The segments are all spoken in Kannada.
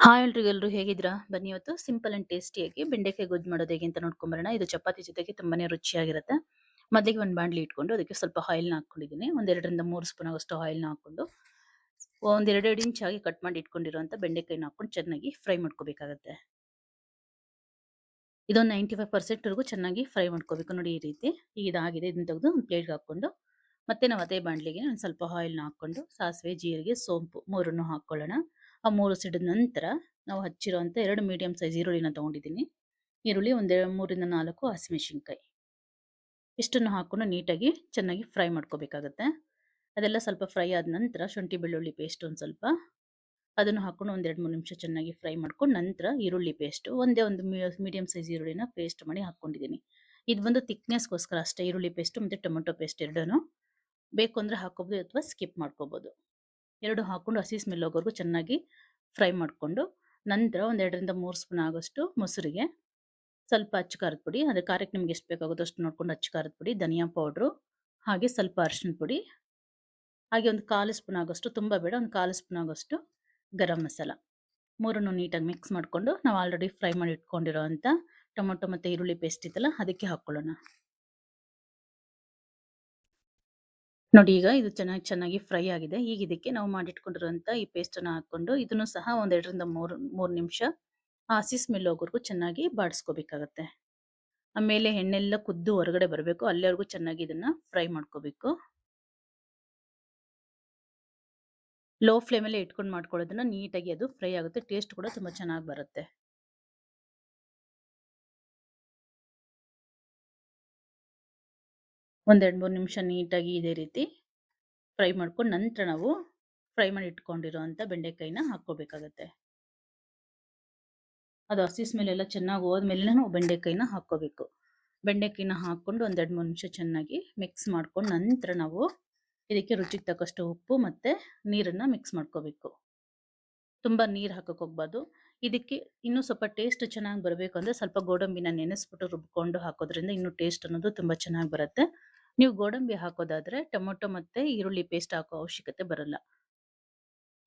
ಹಾಯ್ ಎಲ್ರಿಗೆಲ್ರು ಹೇಗಿದ್ದೀರಾ? ಬನ್ನಿ ಇವತ್ತು ಸಿಂಪಲ್ ಅಂಡ್ ಟೇಸ್ಟಿಯಾಗಿ ಬೆಂಡೆಕಾಯಿ ಗೊಜ್ಜು ಮಾಡೋದು ಹೇಗೆ ಅಂತ ನೋಡ್ಕೊಂಬರೋಣ. ಇದು ಚಪಾತಿ ಜೊತೆಗೆ ತುಂಬಾನೇ ರುಚಿಯಾಗಿರುತ್ತೆ. ಮೊದಲಿಗೆ ಒಂದು ಬಾಣಲಿ ಇಟ್ಕೊಂಡು ಅದಕ್ಕೆ ಸ್ವಲ್ಪ ಆಯಿಲ್‌ನ ಹಾಕ್ಕೊಂಡಿದ್ದೀನಿ. ಒಂದ್ 2ರಿಂದ 3 ಸ್ಪೂನ್ ಆಗುವಷ್ಟು ಆಯಿಲ್‌ನ ಹಾಕೊಂಡು ಒಂದ್ 2 ಇಂಚಾಗಿ ಕಟ್ ಮಾಡಿ ಇಟ್ಕೊಂಡಿರುವಂತ ಬೆಂಡೆಕಾಯಿನ ಹಾಕೊಂಡು ಚೆನ್ನಾಗಿ ಫ್ರೈ ಮಾಡ್ಕೋಬೇಕಾಗತ್ತೆ. ಇದೊಂದು 95% ವರೆಗೂ ಚೆನ್ನಾಗಿ ಫ್ರೈ ಮಾಡ್ಕೋಬೇಕು. ನೋಡಿ ಈ ರೀತಿ. ಈಗ ಇದಾಗಿದೆ. ಇದನ್ನ ತೆಗೆದು ಒಂದು ಪ್ಲೇಟ್‌ಗೆ ಹಾಕೊಂಡು ಮತ್ತೆ ನಾವು ಅದೇ ಬಾಣಲಿಗೆ ಒಂದು ಸ್ವಲ್ಪ ಆಯಿಲ್‌ನ ಹಾಕೊಂಡು ಸಾಸಿವೆ, ಜೀರಿಗೆ, ಸೋಂಪು ಮೂರನ್ನು ಹಾಕೊಳ್ಳೋಣ. ಆ 3 ಸಿಡಿದ ನಂತರ ನಾವು ಹಚ್ಚಿರುವಂತ 2 ಮೀಡಿಯಂ ಸೈಜ್ ಈರುಳ್ಳಿನ ತಗೊಂಡಿದ್ದೀನಿ. ಈರುಳ್ಳಿ ಒಂದ್ 3ರಿಂದ 4 ಹಸಿಮೆಣಸಿನಕಾಯಿ ಇಷ್ಟನ್ನು ಹಾಕೊಂಡು ನೀಟಾಗಿ ಚೆನ್ನಾಗಿ ಫ್ರೈ ಮಾಡ್ಕೋಬೇಕಾಗತ್ತೆ. ಅದೆಲ್ಲ ಸ್ವಲ್ಪ ಫ್ರೈ ಆದ ನಂತರ ಶುಂಠಿ ಬೆಳ್ಳುಳ್ಳಿ ಪೇಸ್ಟ್ ಒಂದು ಸ್ವಲ್ಪ ಅದನ್ನು ಹಾಕೊಂಡು ಒಂದ್ 2-3 ನಿಮಿಷ ಚೆನ್ನಾಗಿ ಫ್ರೈ ಮಾಡ್ಕೊಂಡು ನಂತರ ಈರುಳ್ಳಿ ಪೇಸ್ಟ್ ಒಂದೇ ಒಂದು ಮೀಡಿಯಂ ಸೈಜ್ ಈರುಳ್ಳಿನ ಪೇಸ್ಟ್ ಮಾಡಿ ಹಾಕೊಂಡಿದ್ದೀನಿ. ಇದು ಬಂದು ಥಿಕ್ನೆಸ್‌ಗೋಸ್ಕರ ಅಷ್ಟೇ ಈರುಳ್ಳಿ ಪೇಸ್ಟ್ ಮತ್ತೆ ಟೊಮೆಟೊ ಪೇಸ್ಟ್ ಎರಡೂನು. ಬೇಕು ಅಂದ್ರೆ ಹಾಕೋಬಹುದು ಅಥವಾ ಸ್ಕಿಪ್ ಮಾಡ್ಕೋಬಹುದು. 2 ಹಾಕೊಂಡು ಹಸಿ ಸ್ಮೆಲ್ ಹೋಗೋವರೆಗೂ ಚೆನ್ನಾಗಿ ಫ್ರೈ ಮಾಡ್ಕೊಂಡು ನಂತರ ಒಂದ್ 2ರಿಂದ 3 ಸ್ಪೂನ್ ಆಗೋಷ್ಟು ಮೊಸರಿಗೆ ಸ್ವಲ್ಪ ಅಚ್ಚ ಖಾರದ ಪುಡಿ, ಅದೇ ಖಾರಕ್ಕೆ ನಿಮ್ಗೆ ಎಷ್ಟು ಬೇಕಾಗುತ್ತೋ ಅಷ್ಟು ನೋಡ್ಕೊಂಡು ಅಚ್ಚ ಖಾರದ ಪುಡಿ, ಧನಿಯಾ ಪೌಡ್ರು, ಹಾಗೆ ಸ್ವಲ್ಪ ಅರಿಶಿಣದ ಪುಡಿ, ಹಾಗೆ ಒಂದು 1/4 ಸ್ಪೂನ್ ಆಗೋಷ್ಟು, ತುಂಬಾ ಬೇಡ, ಒಂದು 1/4 ಸ್ಪೂನ್ ಆಗೋಷ್ಟು ಗರಂ ಮಸಾಲ. ಮೂರನ್ನು ನೀಟಾಗಿ ಮಿಕ್ಸ್ ಮಾಡ್ಕೊಂಡು ನಾವು ಆಲ್ರೆಡಿ ಫ್ರೈ ಮಾಡಿ ಇಟ್ಕೊಂಡಿರೋಂಥ ಟೊಮೊಟೊ ಮತ್ತೆ ಈರುಳ್ಳಿ ಪೇಸ್ಟ್ ಇತ್ತಲ್ಲ ಅದಕ್ಕೆ ಹಾಕೊಳ್ಳೋಣ. ನೋಡಿ ಈಗ ಇದು ಚೆನ್ನಾಗಿ ಫ್ರೈ ಆಗಿದೆ. ಈಗ ಇದಕ್ಕೆ ನಾವು ಮಾಡಿಟ್ಕೊಂಡಿರುವಂತ ಈ ಪೇಸ್ಟ್ ಅನ್ನ ಹಾಕೊಂಡು ಇದನ್ನು ಸಹ ಒಂದ್ 2ರಿಂದ 3 ನಿಮಿಷ ಹಸಿ ಸ್ಮೆಲ್ ಹೋಗೋವರೆಗೂ ಚೆನ್ನಾಗಿ ಬಾಡಿಸ್ಕೋಬೇಕಾಗತ್ತೆ. ಆಮೇಲೆ ಎಣ್ಣೆಲ್ಲ ಕುದ್ದು ಹೊರಗಡೆ ಬರಬೇಕು ಅಲ್ಲಿವರೆಗೂ ಚೆನ್ನಾಗಿ ಇದನ್ನ ಫ್ರೈ ಮಾಡ್ಕೋಬೇಕು. ಲೋ ಫ್ಲೇಮಲ್ಲೇ ಇಟ್ಕೊಂಡು ಮಾಡ್ಕೊಳ್ಳೋದನ್ನ ನೀಟಾಗಿ ಅದು ಫ್ರೈ ಆಗುತ್ತೆ. ಟೇಸ್ಟ್ ಕೂಡ ತುಂಬಾ ಚೆನ್ನಾಗಿ ಬರುತ್ತೆ. ಒಂದ್ 2-3 ನಿಮಿಷ ನೀಟಾಗಿ ಇದೇ ರೀತಿ ಫ್ರೈ ಮಾಡ್ಕೊಂಡು ನಂತರ ನಾವು ಫ್ರೈ ಮಾಡಿ ಇಟ್ಕೊಂಡಿರುವಂತ ಬೆಂಡೆಕಾಯಿನ ಹಾಕೋಬೇಕಾಗತ್ತೆ. ಅದು ಹಸಿ ಸ್ಮೆಲ್ ಎಲ್ಲ ಚೆನ್ನಾಗಿ ಹೋದ್ಮೇಲೆ ನಾವು ಬೆಂಡೆಕಾಯಿನ ಹಾಕೋಬೇಕು. ಬೆಂಡೆಕಾಯಿನ ಹಾಕೊಂಡು ಒಂದ್ 2-3 ನಿಮಿಷ ಚೆನ್ನಾಗಿ ಮಿಕ್ಸ್ ಮಾಡ್ಕೊಂಡು ನಂತರ ನಾವು ಇದಕ್ಕೆ ರುಚಿಗೆ ತಕ್ಕಷ್ಟು ಉಪ್ಪು ಮತ್ತೆ ನೀರನ್ನ ಮಿಕ್ಸ್ ಮಾಡ್ಕೋಬೇಕು. ತುಂಬಾ ನೀರು ಹಾಕಕ್ ಹೋಗ್ಬಾರ್ದು. ಇದಕ್ಕೆ ಇನ್ನೂ ಸ್ವಲ್ಪ ಟೇಸ್ಟ್ ಚೆನ್ನಾಗಿ ಬರಬೇಕು ಅಂದ್ರೆ ಸ್ವಲ್ಪ ಗೋಡಂಬಿನ ನೆನೆಸ್ಬಿಟ್ಟು ರುಬ್ಕೊಂಡು ಹಾಕೋದ್ರಿಂದ ಇನ್ನೂ ಟೇಸ್ಟ್ ಅನ್ನೋದು ತುಂಬಾ ಚೆನ್ನಾಗಿ ಬರುತ್ತೆ. ನೀವು ಗೋಡಂಬಿ ಹಾಕೋದಾದ್ರೆ ಟೊಮೊಟೊ ಮತ್ತೆ ಈರುಳ್ಳಿ ಪೇಸ್ಟ್ ಹಾಕೋ ಅವಶ್ಯಕತೆ ಬರಲ್ಲ.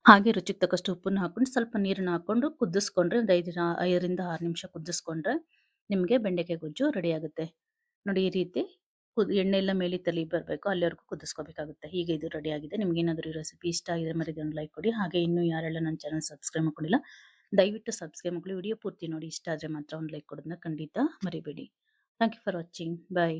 ಹಾಗೆ ರುಚಿಗೆ ತಕ್ಕಷ್ಟು ಉಪ್ಪನ್ನ ಹಾಕೊಂಡು ಸ್ವಲ್ಪ ನೀರನ್ನ ಹಾಕೊಂಡು ಕುದಿಸ್ಕೊಂಡ್ರೆ ಒಂದು 5ರಿಂದ 6 ನಿಮಿಷ ಕುದಿಸ್ಕೊಂಡ್ರೆ ನಿಮಗೆ ಬೆಂಡೆಕಾಯಿ ಗೊಜ್ಜು ರೆಡಿ ಆಗುತ್ತೆ. ನೋಡಿ ಈ ರೀತಿ ಎಣ್ಣೆ ಎಲ್ಲ ಮೇಲೆ ತಲಿ ಬರಬೇಕು ಅಲ್ಲಿವರೆಗೂ ಕುದಿಸ್ಕೋಬೇಕಾಗುತ್ತೆ. ಈಗ ಇದು ರೆಡಿ ಆಗಿದೆ. ನಿಮ್ಗೆ ಏನಾದರೂ ಈ ರೆಸಿಪಿ ಇಷ್ಟ ಆಗಿದ್ರೆ ಮರಿದೆ ಒಂದು ಲೈಕ್ ಕೊಡಿ. ಹಾಗೆ ಇನ್ನೂ ಯಾರೆಲ್ಲ ನನ್ನ ಚಾನಲ್ ಸಬ್ಸ್ಕ್ರೈಬ್ ಮಾಡ್ಕೊಂಡಿಲ್ಲ ದಯವಿಟ್ಟು ಸಬ್ಸ್ಕ್ರೈಬ್ ಮಾಡ್ಕೊಳ್ಳಿ. ವಿಡಿಯೋ ಪೂರ್ತಿ ನೋಡಿ ಇಷ್ಟ ಆದರೆ ಮಾತ್ರ ಒಂದು ಲೈಕ್ ಕೊಡೋದನ್ನ ಖಂಡಿತ ಮರಿಬೇಡಿ. Thank you for watching. Bye.